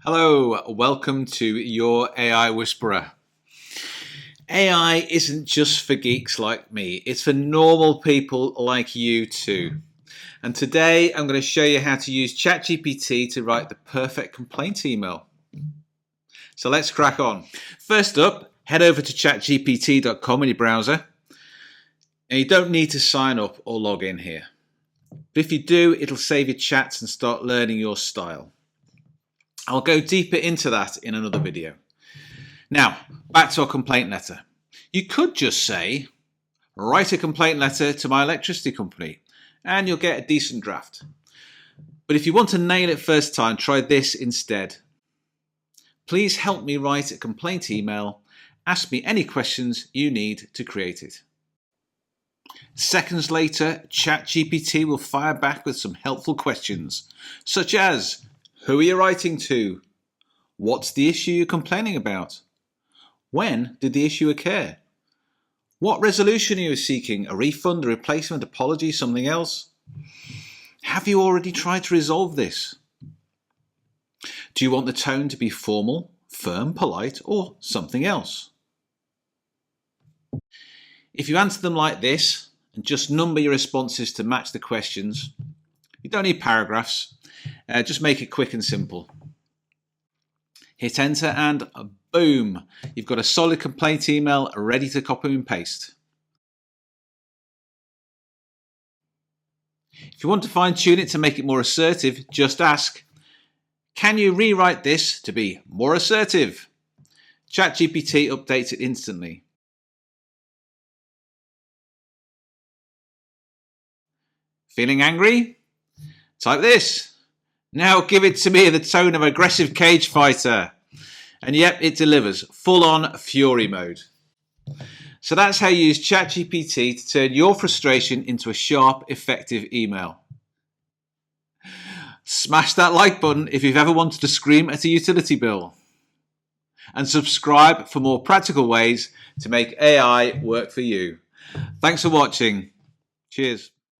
Hello, welcome to your AI Whisperer. AI isn't just for geeks like me, it's for normal people like you too. And today I'm going to show you how to use ChatGPT to write the perfect complaint email. So let's crack on. First up, head over to chatgpt.com in your browser. And you don't need to sign up or log in here. But if you do, it'll save your chats and start learning your style. I'll go deeper into that in another video. Now, back to our complaint letter. You could just say, write a complaint letter to my electricity company, and you'll get a decent draft. But if you want to nail it first time, try this instead. Please help me write a complaint email. Ask me any questions you need to create it. Seconds later, ChatGPT will fire back with some helpful questions, such as, who are you writing to? What's the issue you're complaining about? When did the issue occur? What resolution are you seeking? A refund, a replacement, apology, something else? Have you already tried to resolve this? Do you want the tone to be formal, firm, polite, or something else? If you answer them like this and just number your responses to match the questions, you don't need paragraphs. Just make it quick and simple. Hit enter and boom, you've got a solid complaint email ready to copy and paste. If you want to fine tune it to make it more assertive, just ask, can you rewrite this to be more assertive? ChatGPT updates it instantly. Feeling angry? Type this. Now give it to me in the tone of aggressive cage fighter. And yep, it delivers full-on fury mode. So that's how you use ChatGPT to turn your frustration into a sharp, effective email. Smash that like button if you've ever wanted to scream at a utility bill. And subscribe for more practical ways to make AI work for you. Thanks for watching. Cheers.